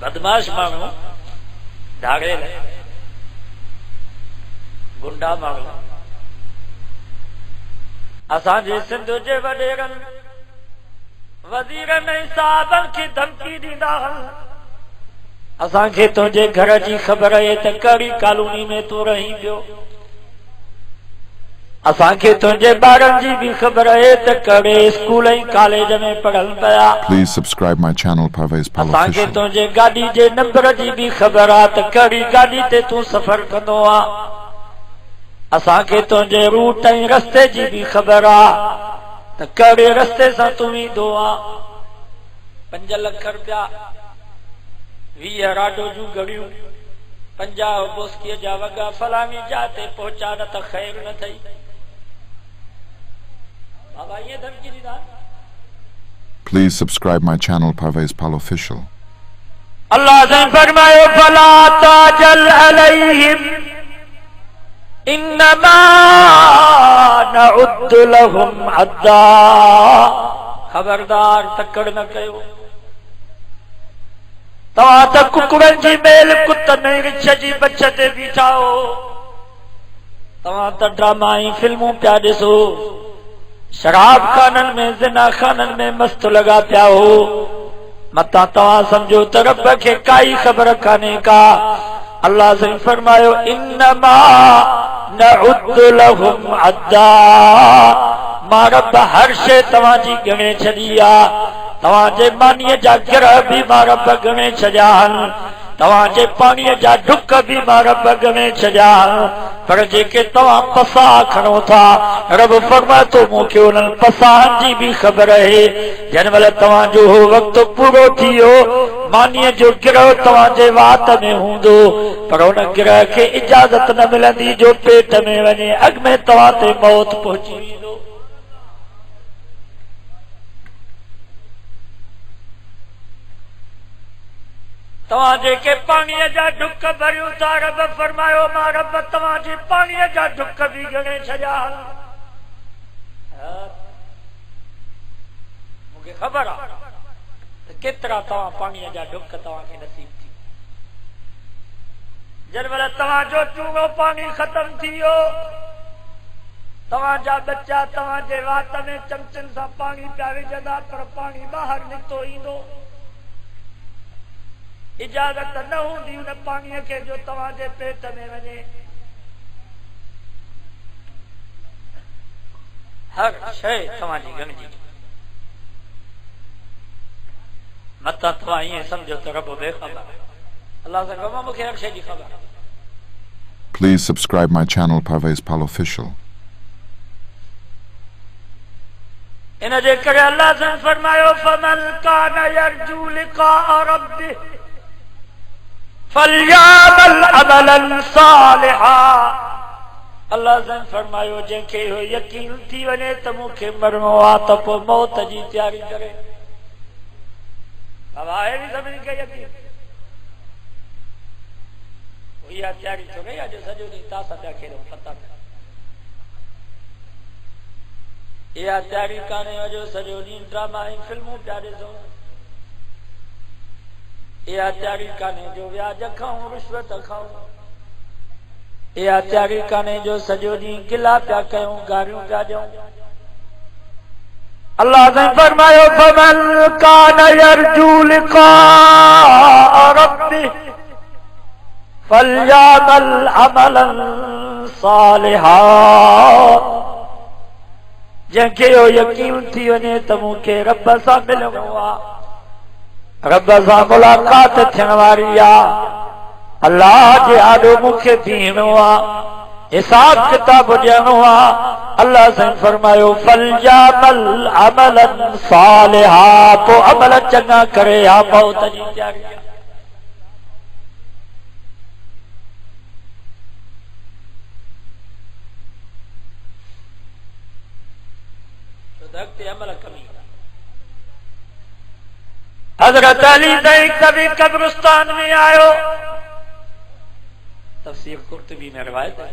बदमाश माण्हू धाड़ेल गुंडा माण्हू असांजे सिंध जे वॾेरनि वज़ीरनि ऐं साहबनि खे धमकी ॾींदा आहिनि असांखे तुंहिंजे घर जी ख़बर आहे त कहिड़ी कॉलोनी में तूं रही पियो असांखे तुंहिंजे ॿारनि जी बि ख़बर आहे त कहिड़े स्कूल ऐं कॉलेज में पढ़नि पिया Please subscribe my channel Parvez Pal असांखे Official. तुंहिंजे गाॾी जे नंबर जी बि ख़बर आहे त कहिड़ी गाॾी ते तूं सफ़र कंदो आहे असांखे तुंहिंजे रूट ऐं रस्ते जी बि ख़बर आहे त कहिड़े रस्ते सां तूं ईंदो आहे 5 लख रुपया 20 राडो जूं घड़ियूं 50 बोस्कीअ जा वॻा फलानी जा ते पहुचा न त ख़ैर न थई बाबा ये धमकी ॾींदा Please subscribe my channel Parvez Pal Official. अल्लाह ने फरमायो फला ताजल अलैहिम इन्नमा नउद्द लहुम अद्दा खबरदार तकड़ न कयो तव्हां त कुकड़नि जी मेल कुतनि ऐं रिछ जी बच ते बीठा हो तव्हां त ड्रामा ऐं फिल्मूं पिया ॾिसो शराब खाननि में ज़िना खाननि में मस्त लॻा पिया हो मतां तव्हां सम्झो त रब खे काई ख़बर कान्हे का अल्लाह से फरमायो इन्नमा नउद्द लहुम अद्दा मां रब हर शइ तव्हांजी ॻणे छॾी आहे तव्हांजे मानीअ जा गिरह बि मां रब ॻणे छॾिया आहिनि तव्हांजे पाणीअ जा ढुक बि मां रब ॻणे छॾिया आहिनि पर जेके तव्हां पसाह खणो था रब फरमाए थो मूंखे उन्हनि पसाहनि जी बि ख़बर आहे जंहिं महिल तव्हांजो हो वक़्तु पूरो थी वियो मानीअ जो गिरह तव्हांजे वात में हूंदो पर उन गिरह खे इजाज़त न मिलंदी जो पेट में वञे अॻ में तव्हां ते मौत पहुची वेंदो तव्हां जेके पाणीअ जा ढुक भरियूं था रब फरमायो मां रब तव्हांजे पाणीअ जा ढुक बि ॻणे छॾिया मूंखे ख़बर आहे त केतिरा तव्हां पाणीअ जा ढुक तव्हांखे नसीब थी जंहिं महिल तव्हांजो चूङो पाणी ख़तम थी वियो तव्हांजा बच्चा तव्हांजे वात में चमचनि सां पाणी पिया विझंदा पर पाणी ॿाहिरि निकितो ईंदो इजाज़त न हूंदी उन पाणीअ खे जो तव्हांजे पेट में वञे हर शइ तव्हांजी ॻणिजी मतां तव्हां ईअं सम्झो त रब बेख़बर आहे अल्लाह सां फरमायो मूंखे हर शइ जी ख़बर आहे Please subscribe my channel Parvez Pal Official. इन जे करे अल्लाह सां फरमायो फमन कान यरजू लिक़ाअ रब्बिह फलयामल अमलन सालिहा अल्लाह ने फरमायो जंहिंखे इहो यकीन थी वञे त मूंखे मरणो आहे त पोइ मौत जी तयारी करे बाबा आहे नी सभिनी खे यकीन इहा तयारी छो कई अॼु सॼो ॾींहुं तव्हां सां पिया खेॾो पता इहा तयारी कान्हे अॼु सॼो ॾींहुं ड्रामा ऐं फिल्मूं पिया ॾिसो इहा तयारी कान्हे जो व्याज खाऊं रिश्वत खाऊं इहा तयारी कान्हे जो सॼो ॾींहुं गिला पिया कयूं गारियूं पिया ॾियूं अल्लाह ने फरमायो फमन कान यरजू लिक़ाअ रब्बिह फलयामल अमलन सालिहा जंहिंखे इहो यकीन थी वञे त मूंखे रब सां मिलणो आहे रब सां मुलाक़ात थियण वारी आहे अल्लाह जे आॾो मूंखे बीहणो आहे हिसाब किताब ॾियणो आहे अल्लाह सां फरमायो फलयामल अमलन सालिहा पोइ अमल चङा करे हा मौत जी तयारी अमल कमी हजरत अली दई कभी कब्रिस्तान में आयो तफसीर कुर्तुबी में रिवायत है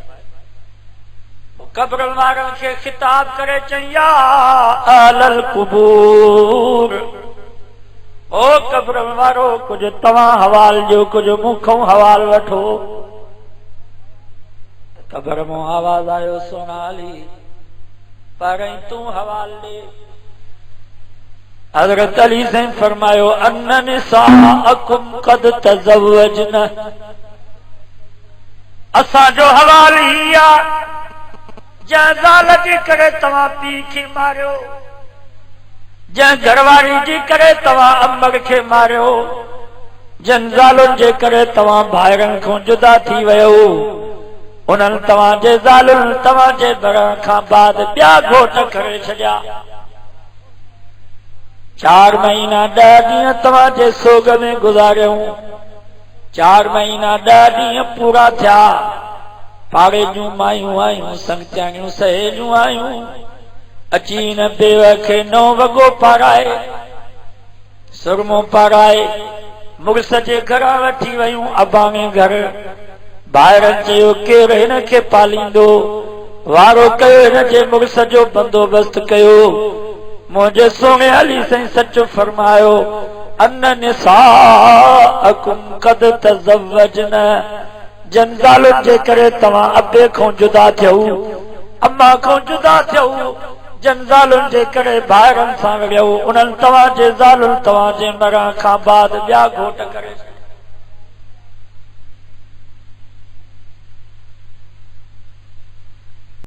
वो कब्र वारन के खिताब करे चैया अहलल कुबूर ओ कब्र वारो कुछ तव्हां हवाल जो कुछ मूंखों हवाल वठो। कब्र में आवाज आयो सोनाली पर तू हवाल दे। हजरत अली से फरमायो अन्न निसाअकुम कद तज़व्वजन, असा जो हवाल ही आ जंहिं ज़ाल जी करे तव्हां पीउ खे मारियो, जंहिं घरवारी जी करे तव्हां अम्बर खे मारियो, जंहिं ज़ालुनि जे करे तव्हां भाइरनि खां जुदा थी वियो, उन्हनि तव्हांजे ज़ालुनि तव्हांजे भरण खां बाद ॿिया घोट करे छॾिया। 4 महीना 10 ॾींहं तव्हांजे सोग में गुज़ारियऊं। 4 महीना 10 ॾींहं पूरा थिया। पाड़े जूं मायूं आयूं, संगत्याणियूं सहेलियूं आयूं, अची न बेव खे 9 वॻो पाराए, सुरमो पाराए मुड़िस जे घरां वठी वयूं अबाणे घर। ॿाहिरनि चयो केरु हिन खे पालींदो, वारो कयो हिन जे मुड़िस जो बंदोबस्त कयो। मुंहिंजे सोने अली साईं सच फरमायो अन्न निसाअकुम कद तज़व्वजन, जन ज़ालुनि जे करे तव्हां अबे खां जुदा थियो, अम्मा खां जुदा थियो, जन ज़ालुनि जे करे भाइरनि सां विढ़ियो, उन्हनि तव्हांजे ज़ालुनि तव्हांजे मरण खां बाद ॿिया घोट